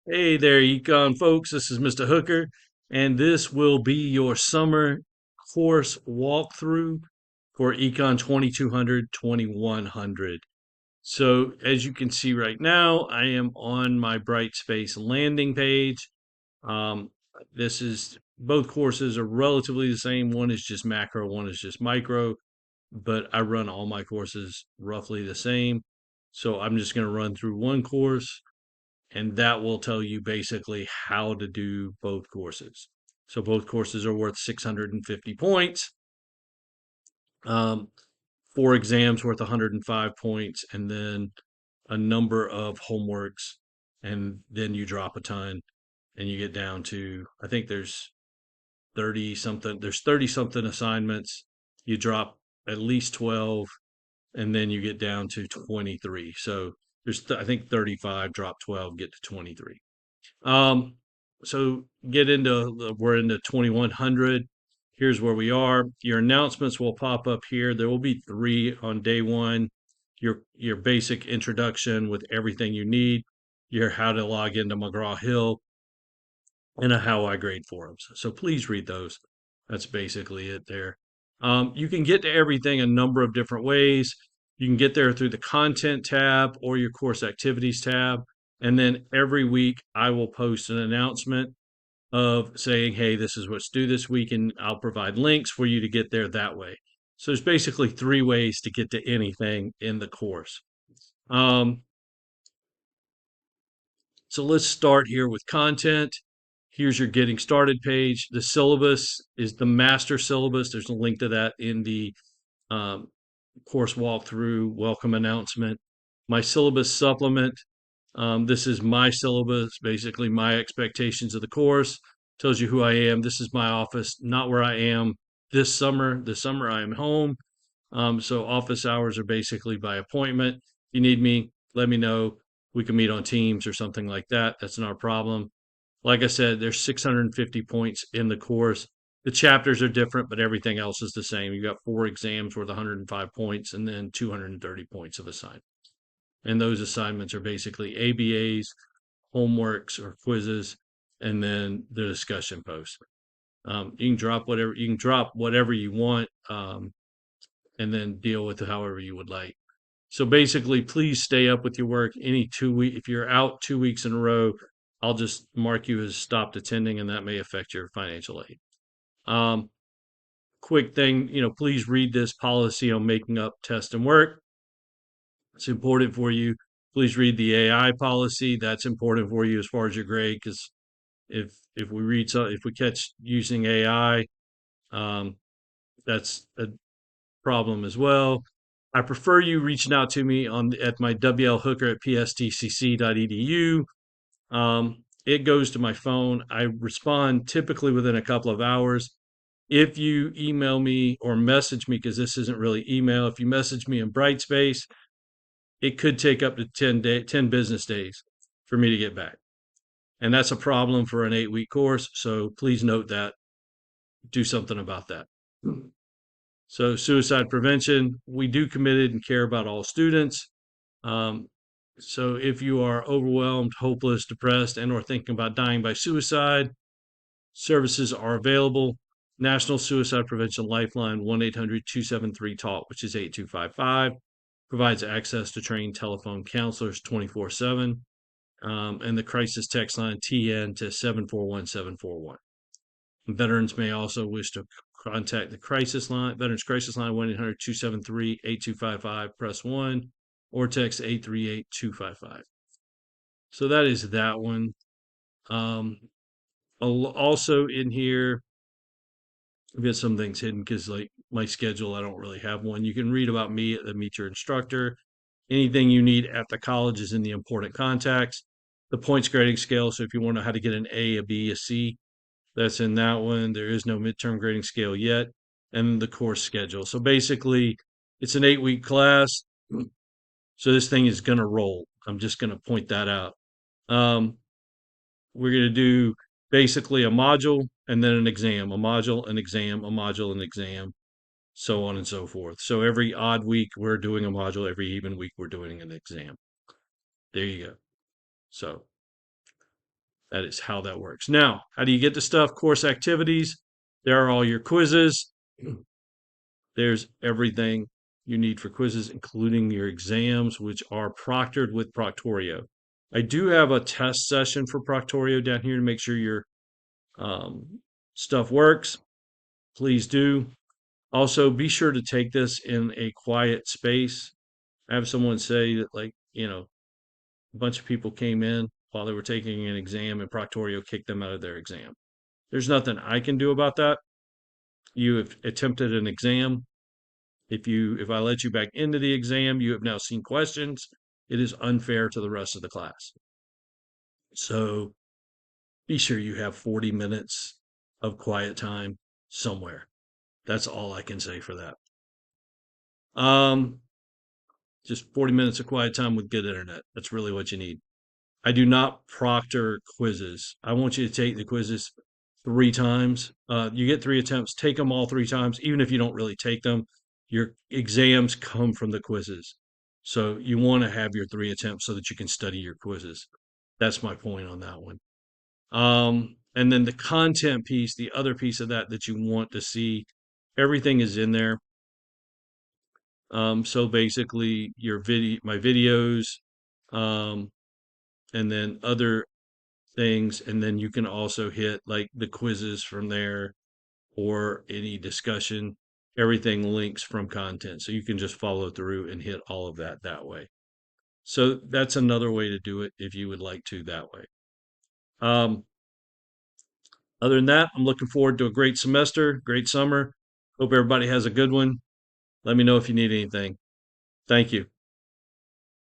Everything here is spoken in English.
Hey there, Econ folks. This is Mr. Hooker, and this will be your summer course walkthrough for Econ 2200, 2100. So, as you can see right now, I am on my Brightspace landing page. Um, this is both courses are relatively the same. One is just macro, one is just micro, but I run all my courses roughly the same. So, I'm just going to run through one course and that will tell you basically how to do both courses. So both courses are worth 650 points. Um, 4 exams worth 105 points, and then a number of homeworks, and then you drop a ton, and you get down to I think there's 30 something. There's 30 something assignments. You drop at least 12, and then you get down to 23. So there's I think 35, drop 12, get to 23. Um, so we're into 2100. Here's where we are. Your announcements will pop up here. There will be three on day one. Your basic introduction with everything you need, your how to log into McGraw-Hill, and a how I grade forums. So please read those. That's basically it there. You can get to everything a number of different ways. You can get there through the content tab or your course activities tab. And then every week I will post an announcement of saying, hey, this is what's due this week, and I'll provide links for you to get there that way. So there's basically three ways to get to anything in the course. Um, so let's start here with content. Here's your getting started page. The syllabus is the master syllabus. There's a link to that in the um, course walkthrough welcome announcement. My syllabus supplement. This is my syllabus, basically my expectations of the course. Tells you who I am. This is my office, not where I am this summer. This summer I am home. So office hours are basically by appointment. If you need me, let me know. We can meet on Teams or something like that. That's not a problem. Like I said, there's 650 points in the course. The chapters are different, but everything else is the same. You've got 4 exams worth 105 points and then 230 points of assignment. And those assignments are basically ABAs, homeworks or quizzes, and then the discussion posts. You can drop whatever you want, and then deal with it however you would like. So basically, please stay up with your work. Any 2 week, if you're out 2 weeks in a row, I'll just mark you as stopped attending, and that may affect your financial aid. Um, quick thing, please read this policy on making up test and work. It's important for you. Please read the AI policy. That's important for you as far as your grade, because if we catch using AI, um, that's a problem as well. I prefer you reaching out to me at my WLHooker at pstcc.edu. It goes to my phone. I respond typically within a couple of hours. If you email me or message me, because this isn't really email, if you message me in Brightspace, it could take up to 10 business days for me to get back. And that's a problem for an 8-week course. So please note that. Do something about that. So suicide prevention, we do committed and care about all students. Um, so if you are overwhelmed, hopeless, depressed, and or thinking about dying by suicide, services are available. National Suicide Prevention Lifeline, 1-800-273-TALK, which is 8255, provides access to trained telephone counselors 24/7. And the crisis text line, TN, to 741-741. Veterans may also wish to contact the crisis line, Veterans Crisis Line, 1-800-273-8255, press 1, or text 838-255. So that is that one. Um, Also in here, I've got some things hidden because, like, my schedule, I don't really have one. You can read about me at the Meet Your Instructor. Anything you need at the college is in the important contacts. The points grading scale. So if you want to know how to get an A, a B, a C, that's in that one. There is no midterm grading scale yet. And the course schedule. So basically, it's an 8-week class. So this thing is going to roll. I'm just going to point that out. Um, we're going to do basically a module and then an exam, a module, an exam, a module, an exam, so on and so forth. So every odd week, we're doing a module. Every even week, we're doing an exam. There you go. So That is how that works. Now, how do you get the stuff? Course activities. There are all your quizzes. There's everything you need for quizzes, including your exams, which are proctored with Proctorio. I do have a test session for Proctorio down here to make sure your stuff works. Please do. Also, be sure to take this in a quiet space. I have someone say that, like, a bunch of people came in while they were taking an exam and Proctorio kicked them out of their exam. There's nothing I can do about that. You have attempted an exam. If I let you back into the exam, you have now seen questions. It is unfair to the rest of the class. So be sure you have 40 minutes of quiet time somewhere. That's all I can say for that. Um, just 40 minutes of quiet time with good internet. That's really what you need. I do not proctor quizzes. I want you to take the quizzes 3 times. You get 3 attempts. Take them all 3 times, even if you don't really take them. Your exams come from the quizzes. So you want to have your 3 attempts so that you can study your quizzes. That's my point on that one. And then the content piece, the other piece of that you want to see, everything is in there. So basically my videos, um, and then other things, and then you can also hit like the quizzes from there or any discussion. Everything links from content, so you can just follow through and hit all of that way. So that's another way to do it if you would like to that way. Um, Other than that, I'm looking forward to a great semester, great summer. Hope everybody has a good one. Let me know if you need anything. Thank you.